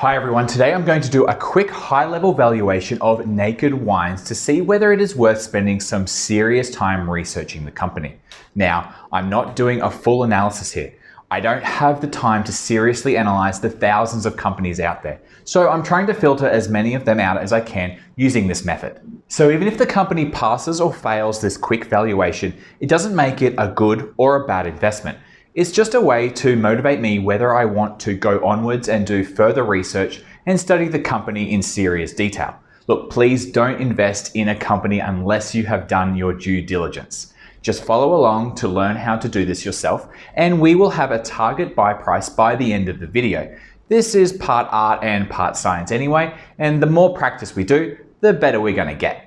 Hi everyone, today I'm going to do a quick high-level valuation of Naked Wines to see whether it is worth spending some serious time researching the company. Now, I'm not doing a full analysis here. I don't have the time to seriously analyze the thousands of companies out there, so I'm trying to filter as many of them out as I can using this method. So even if the company passes or fails this quick valuation, it doesn't make it a good or a bad investment. It's just a way to motivate me whether I want to go onwards and do further research and study the company in serious detail. Look, please don't invest in a company unless you have done your due diligence. Just follow along to learn how to do this yourself, and we will have a target buy price by the end of the video. This is part art and part science anyway, and the more practice we do, the better we're going to get.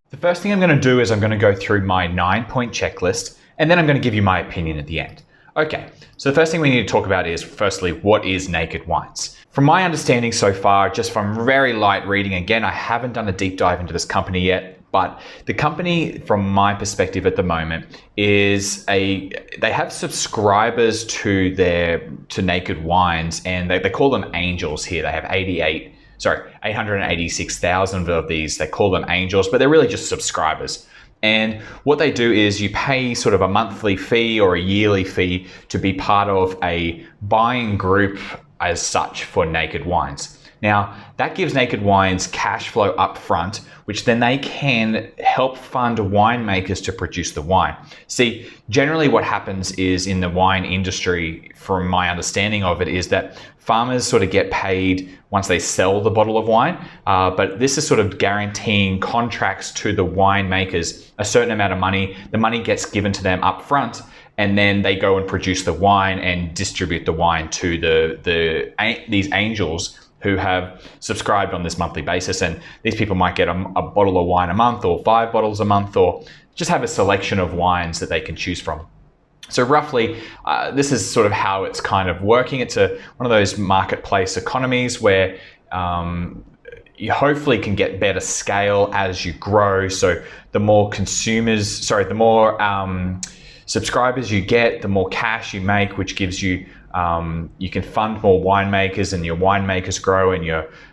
The first thing I'm going to do is I'm going to go through my 9-point checklist, and then I'm going to give you my opinion at the end. Okay, so the first thing we need to talk about is, firstly, what is Naked Wines? From my understanding so far, just from very light reading, again, I haven't done a deep dive into this company yet, but the company, from my perspective at the moment, is they have subscribers to Naked Wines, and they call them angels here. They have 886,000 of these. They call them angels, but they're really just subscribers. And what they do is you pay sort of a monthly fee or a yearly fee to be part of a buying group as such for Naked Wines. Now, that gives Naked Wines cash flow up front, which then they can help fund winemakers to produce the wine. See, generally what happens is in the wine industry, from my understanding of it, is that farmers sort of get paid once they sell the bottle of wine, but this is sort of guaranteeing contracts to the winemakers a certain amount of money. The money gets given to them up front, and then they go and produce the wine and distribute the wine to these angels who have subscribed on this monthly basis. And these people might get a bottle of wine a month, or 5 bottles a month, or just have a selection of wines that they can choose from. So roughly, this is sort of how it's kind of working. It's one of those marketplace economies where you hopefully can get better scale as you grow. So the more subscribers you get, the more cash you make, which gives you, you can fund more winemakers, and your winemakers grow, and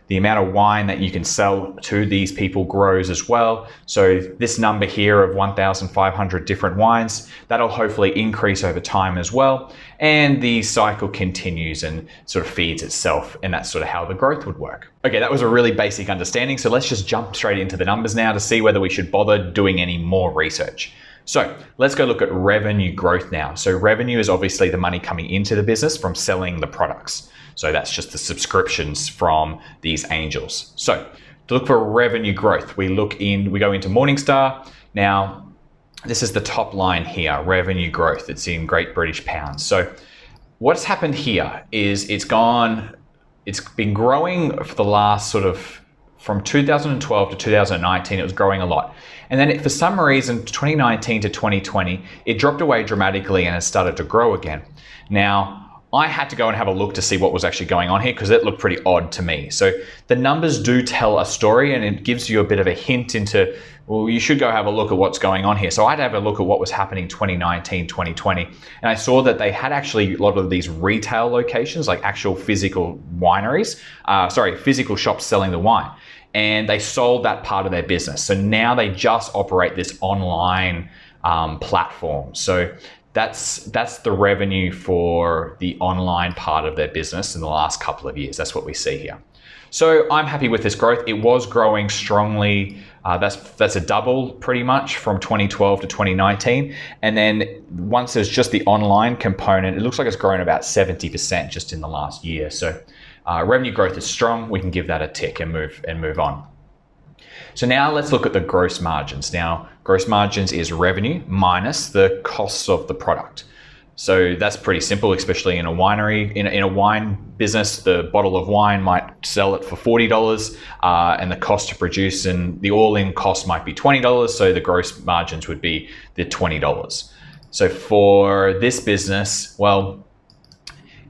the amount of wine that you can sell to these people grows as well. So this number here of 1,500 different wines, that'll hopefully increase over time as well. And the cycle continues and sort of feeds itself, and that's sort of how the growth would work. Okay, that was a really basic understanding. So let's just jump straight into the numbers now to see whether we should bother doing any more research. So let's go look at revenue growth now. So revenue is obviously the money coming into the business from selling the products. So that's just the subscriptions from these angels. So to look for revenue growth, we go into Morningstar. Now, this is the top line here, revenue growth. It's in Great British Pounds. So what's happened here is it's been growing for the last sort of, from 2012 to 2019, it was growing a lot. And then for some reason, 2019 to 2020, it dropped away dramatically and it started to grow again. Now, I had to go and have a look to see what was actually going on here, because it looked pretty odd to me. So the numbers do tell a story, and it gives you a bit of a hint into, well, you should go have a look at what's going on here. So I had to have a look at what was happening 2019, 2020. And I saw that they had actually a lot of these retail locations, like actual physical wineries, physical shops selling the wine. And they sold that part of their business. So now they just operate this online platform. So that's the revenue for the online part of their business in the last couple of years. That's what we see here. So I'm happy with this growth. It was growing strongly. That's a double pretty much from 2012 to 2019. And then once there's just the online component, it looks like it's grown about 70% just in the last year. So revenue growth is strong. We can give that a tick and move on. So now let's look at the gross margins. Now, gross margins is revenue minus the costs of the product. So that's pretty simple, especially in a winery. In a wine business, the bottle of wine might sell it for $40, and the cost to produce and the all-in cost might be $20. So the gross margins would be the $20. So for this business, well,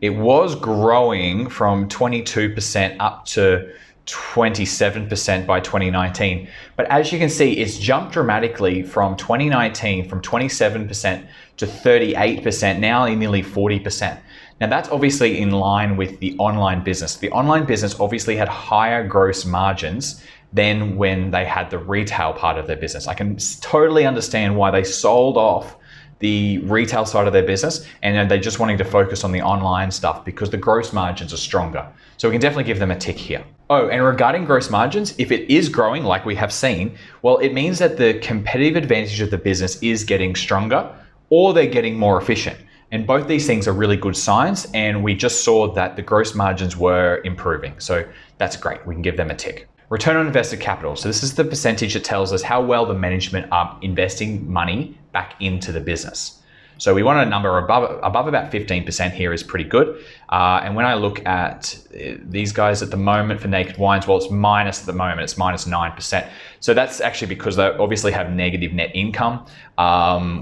it was growing from 22% up to 27% by 2019. But as you can see, it's jumped dramatically from 2019, from 27% to 38%, now nearly 40%. Now that's obviously in line with the online business. The online business obviously had higher gross margins than when they had the retail part of their business. I can totally understand why they sold off the retail side of their business and they're just wanting to focus on the online stuff because the gross margins are stronger. So we can definitely give them a tick here. Oh, and regarding gross margins, if it is growing like we have seen, well, it means that the competitive advantage of the business is getting stronger or they're getting more efficient. And both these things are really good signs. And we just saw that the gross margins were improving. So that's great. We can give them a tick. Return on invested capital. So this is the percentage that tells us how well the management are investing money back into the business. So we want a number above about 15% here is pretty good. And when I look at these guys at the moment for Naked Wines, well, it's minus at the moment, it's minus 9%. So that's actually because they obviously have negative net income,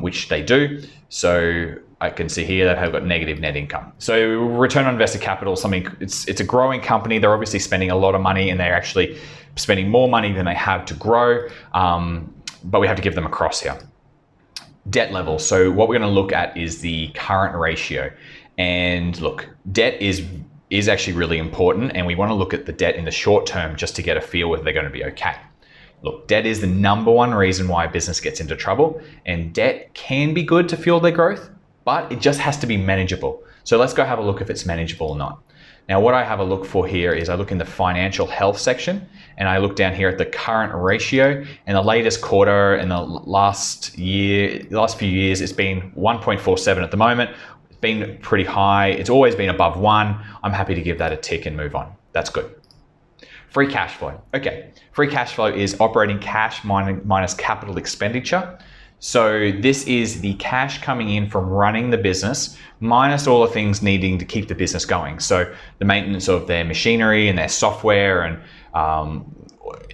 which they do. So I can see here that have got negative net income. So return on invested capital, it's a growing company. They're obviously spending a lot of money and they're actually spending more money than they have to grow. But we have to give them a cross here. Debt level. So what we're going to look at is the current ratio. And look, debt is actually really important. And we want to look at the debt in the short term just to get a feel whether they're going to be okay. Look, debt is the number one reason why a business gets into trouble. And debt can be good to fuel their growth, but it just has to be manageable. So let's go have a look if it's manageable or not. Now, what I have a look for here is I look in the financial health section and I look down here at the current ratio. And the latest quarter in the last few years, it's been 1.47 at the moment. It's been pretty high. It's always been above 1. I'm happy to give that a tick and move on. That's good. Free cash flow. Okay, free cash flow is operating cash minus capital expenditure. So this is the cash coming in from running the business minus all the things needing to keep the business going. So the maintenance of their machinery and their software and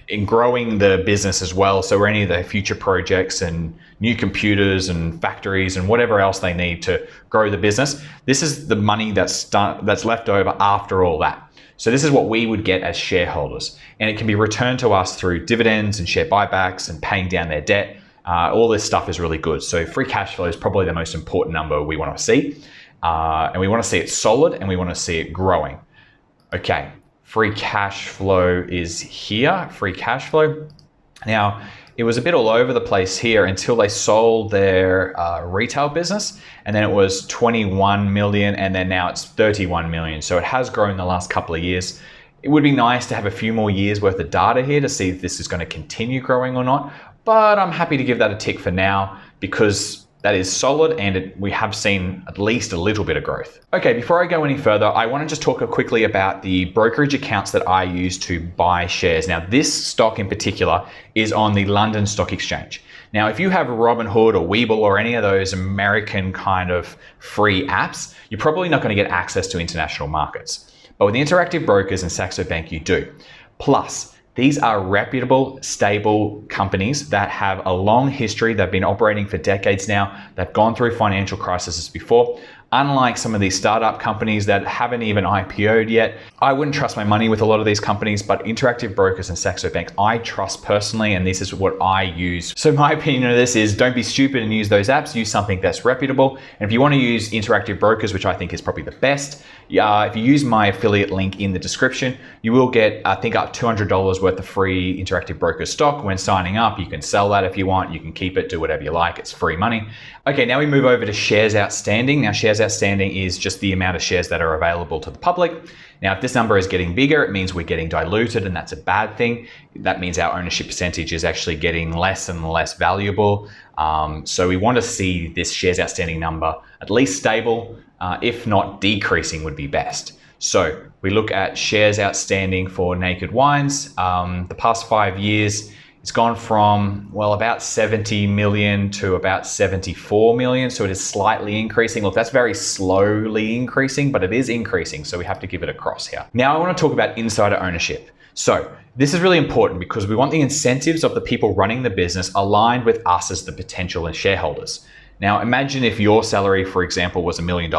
in growing the business as well. So any of the future projects and new computers and factories and whatever else they need to grow the business. This is the money that's left over after all that. So this is what we would get as shareholders. And it can be returned to us through dividends and share buybacks and paying down their debt. All this stuff is really good. So free cash flow is probably the most important number we want to see. And we want to see it solid and we want to see it growing. Okay, free cash flow is here, free cash flow. Now, it was a bit all over the place here until they sold their retail business. And then it was 21 million and then now it's 31 million. So it has grown the last couple of years. It would be nice to have a few more years worth of data here to see if this is going to continue growing or not. But I'm happy to give that a tick for now because that is solid and we have seen at least a little bit of growth. Okay, before I go any further, I want to just talk quickly about the brokerage accounts that I use to buy shares. Now, this stock in particular is on the London Stock Exchange. Now, if you have Robinhood or Webull or any of those American kind of free apps, you're probably not going to get access to international markets. But with Interactive Brokers and Saxo Bank, you do. Plus, these are reputable, stable companies that have a long history. They've been operating for decades now. They've gone through financial crises before. Unlike some of these startup companies that haven't even IPO'd yet, I wouldn't trust my money with a lot of these companies, but Interactive Brokers and Saxo Bank, I trust personally, and this is what I use. So my opinion of this is don't be stupid and use those apps, use something that's reputable. And if you want to use Interactive Brokers, which I think is probably the best, if you use my affiliate link in the description, you will get, I think, up $200 worth of free Interactive Brokers stock when signing up. You can sell that if you want, you can keep it, do whatever you like, it's free money. Okay, now we move over to shares outstanding. Now, shares outstanding is just the amount of shares that are available to the public. Now, if this number is getting bigger, it means we're getting diluted, and that's a bad thing. That means our ownership percentage is actually getting less and less valuable. So we want to see this shares outstanding number at least stable, if not decreasing would be best. So we look at shares outstanding for Naked Wines. The past 5 years, it's gone from, well, about 70 million to about 74 million. So it is slightly increasing. Look, that's very slowly increasing, but it is increasing. So we have to give it a cross here. Now I want to talk about insider ownership. So this is really important because we want the incentives of the people running the business aligned with us as the potential shareholders. Now, imagine if your salary, for example, was $1 million,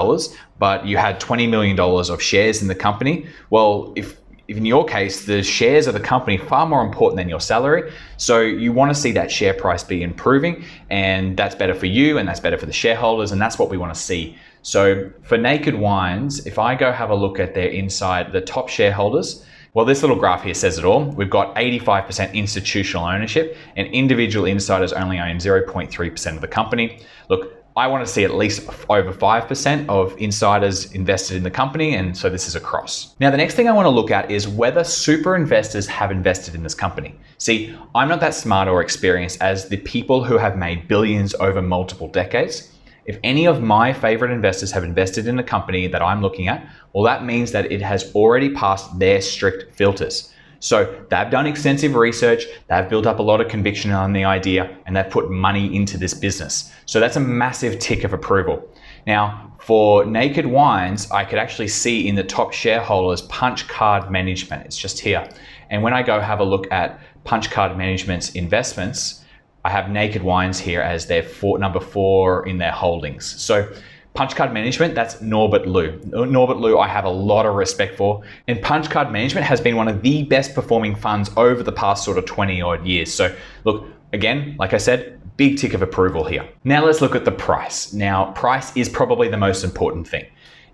but you had $20 million of shares in the company. Well, if in your case, the shares of the company far more important than your salary. So you want to see that share price be improving, and that's better for you and that's better for the shareholders, and that's what we want to see. So for Naked Wines, if I go have a look at their inside, the top shareholders, well, this little graph here says it all. We've got 85% institutional ownership, and individual insiders only own 0.3% of the company. Look, I want to see at least over 5% of insiders invested in the company, and so this is across. Now, the next thing I want to look at is whether super investors have invested in this company. See, I'm not that smart or experienced as the people who have made billions over multiple decades. If any of my favorite investors have invested in a company that I'm looking at, well, that means that it has already passed their strict filters. So they've done extensive research, they've built up a lot of conviction on the idea, and they've put money into this business. So that's a massive tick of approval. Now, for Naked Wines, I could actually see in the top shareholders Punch Card Management. It's just here. And when I go have a look at Punch Card Management's investments, I have Naked Wines here as their number 4 in their holdings. So Punch Card Management, that's Norbert Liu. Norbert Liu I have a lot of respect for, and Punch Card Management has been one of the best performing funds over the past sort of 20 odd years. So look, again, like I said, big tick of approval here. Now let's look at the price. Now, price is probably the most important thing.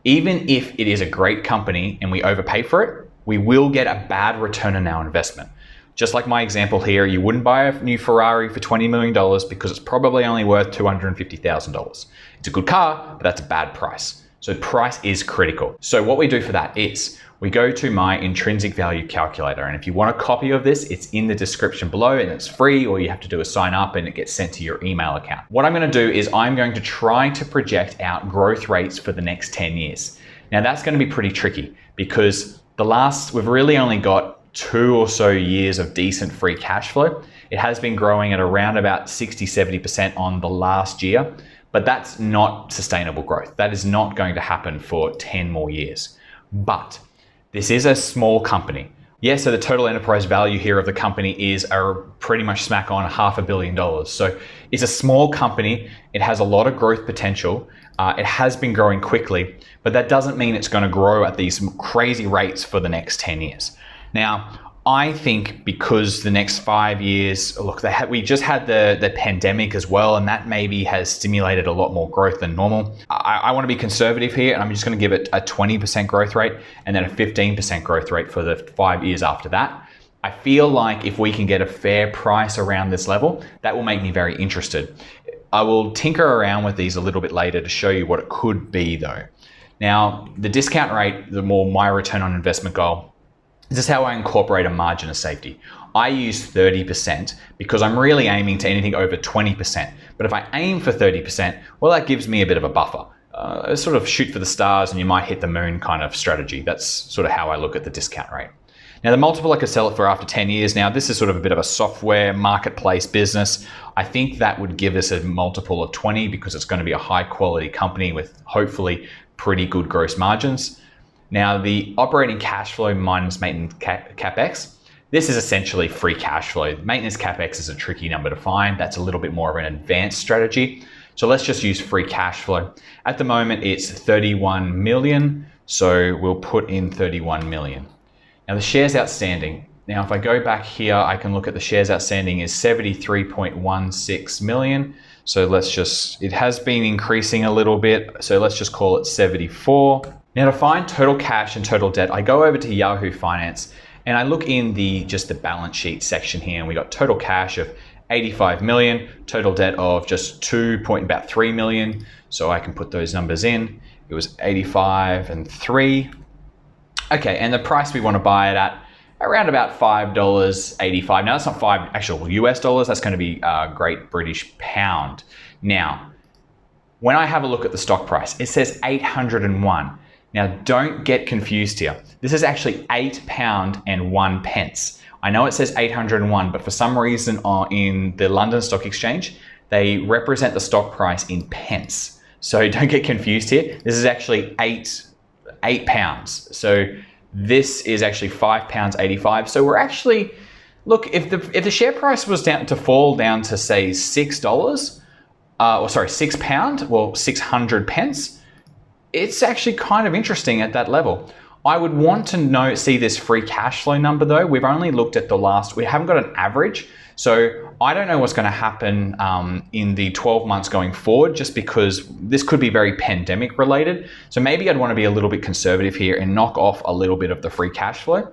Even if it is a great company and we overpay for it, we will get a bad return on our investment. Just like my example here, you wouldn't buy a new Ferrari for $20 million because it's probably only worth $250,000. It's a good car, but that's a bad price. So price is critical. So what we do for that is we go to my intrinsic value calculator. And if you want a copy of this, it's in the description below and it's free, or you have to do a sign up and it gets sent to your email account. What I'm going to do is I'm going to try to project out growth rates for the next 10 years. Now that's going to be pretty tricky because we've really only got 2 or so years of decent free cash flow. It has been growing at around about 60-70% on the last year, but that's not sustainable growth. That is not going to happen for 10 more years. But this is a small company. Yeah, so the total enterprise value here of the company is pretty much smack on $500 million. So it's a small company. It has a lot of growth potential. It has been growing quickly, but that doesn't mean it's going to grow at these crazy rates for the next 10 years. Now, I think because the next 5 years, look, we just had the pandemic as well, and that maybe has stimulated a lot more growth than normal. I want to be conservative here, and I'm just going to give it a 20% growth rate and then a 15% growth rate for the 5 years after that. I feel like if we can get a fair price around this level, that will make me very interested. I will tinker around with these a little bit later to show you what it could be though. Now, the discount rate, the more my return on investment goal, this is how I incorporate a margin of safety. I use 30% because I'm really aiming to anything over 20%. But if I aim for 30%, well, that gives me a bit of a buffer. Sort of shoot for the stars and you might hit the moon kind of strategy. That's sort of how I look at the discount rate. Now, the multiple I could sell it for after 10 years. Now, this is sort of a bit of a software marketplace business. I think that would give us a multiple of 20 because it's going to be a high quality company with hopefully pretty good gross margins. Now, the operating cash flow minus maintenance capex, this is essentially free cash flow. Maintenance capex is a tricky number to find. That's a little bit more of an advanced strategy. So let's just use free cash flow. At the moment, it's 31 million. So we'll put in 31 million. Now, the shares outstanding. Now, if I go back here, I can look at the shares outstanding is 73.16 million. So it has been increasing a little bit. So let's just call it 74. Now, to find total cash and total debt, I go over to Yahoo Finance and I look in the balance sheet section here, and we got total cash of 85 million, total debt of just 2.3 million. So I can put those numbers in. It was 85 and 3. Okay, and the price we want to buy it at around about $5.85. Now, that's not actual US dollars. That's going to be Great British Pound. Now, when I have a look at the stock price, it says 801. Now, don't get confused here. This is actually £8.01. I know it says 801, but for some reason in the London Stock Exchange, they represent the stock price in pence. So don't get confused here. This is actually £8. So this is actually £5.85. So we're actually, look, if the share price was to fall down to say £6, £6, well, 600 pence, it's actually kind of interesting at that level. I would want to see this free cash flow number though. We've only looked at we haven't got an average. So I don't know what's going to happen in the 12 months going forward, just because this could be very pandemic related. So maybe I'd want to be a little bit conservative here and knock off a little bit of the free cash flow.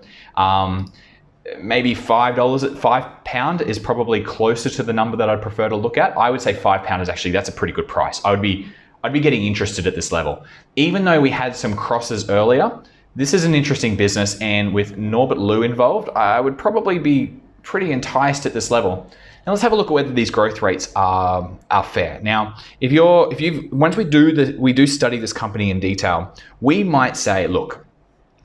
Maybe $5 at £5 is probably closer to the number that I'd prefer to look at. I would say £5 is actually, that's a pretty good price. I'd be getting interested at this level. Even though we had some crosses earlier, this is an interesting business, and with Norbert involved, I would probably be pretty enticed at this level. Now let's have a look at whether these growth rates are fair. Now, once we do study this company in detail, we might say, look,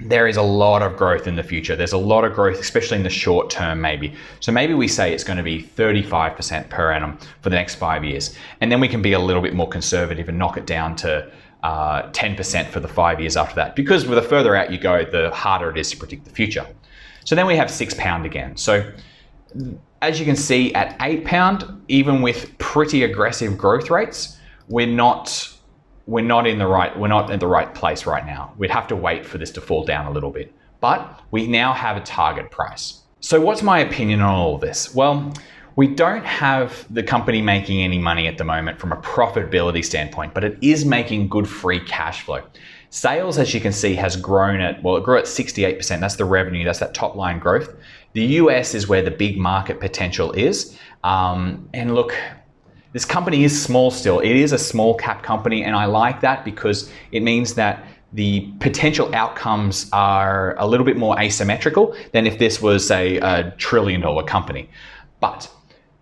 there is a lot of growth in the future. There's a lot of growth, especially in the short term, maybe. So maybe we say it's going to be 35% per annum for the next 5 years. And then we can be a little bit more conservative and knock it down to 10% for the 5 years after that. Because the further out you go, the harder it is to predict the future. So then we have £6 again. So as you can see, at £8, even with pretty aggressive growth rates, we're not in the right place right now. We'd have to wait for this to fall down a little bit, but we now have a target price. So what's my opinion on all of this? Well, we don't have the company making any money at the moment from a profitability standpoint, but it is making good free cash flow. Sales, as you can see, has grown it grew at 68%. That's the revenue, that's that top line growth. The US is where the big market potential is. And look, this company is small still. It is a small cap company, and I like that because it means that the potential outcomes are a little bit more asymmetrical than if this was, say, a $1 trillion company. But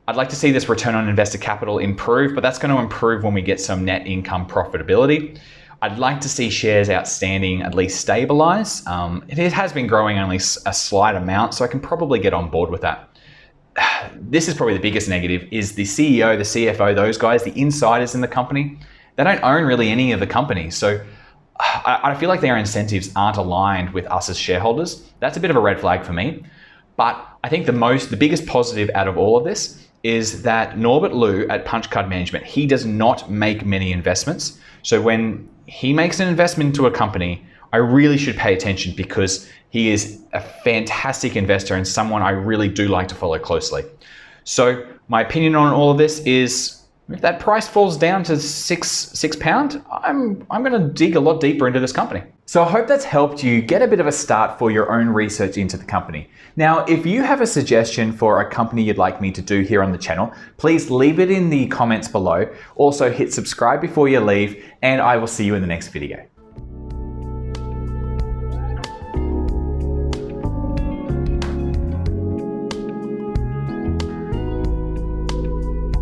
I'd like to see this return on invested capital improve, but that's going to improve when we get some net income profitability. I'd like to see shares outstanding at least stabilize. It has been growing only a slight amount, so I can probably get on board with that. This is probably the biggest negative, is the CEO, the CFO, those guys, the insiders in the company, they don't own really any of the company. So I feel like their incentives aren't aligned with us as shareholders. That's a bit of a red flag for me. But I think the biggest positive out of all of this is that Norbert at Punch Card Management, he does not make many investments. So when he makes an investment into a company, I really should pay attention, because he is a fantastic investor and someone I really do like to follow closely. So my opinion on all of this is, if that price falls down to £6, I'm going to dig a lot deeper into this company. So I hope that's helped you get a bit of a start for your own research into the company. Now, if you have a suggestion for a company you'd like me to do here on the channel, please leave it in the comments below. Also hit subscribe before you leave, and I will see you in the next video.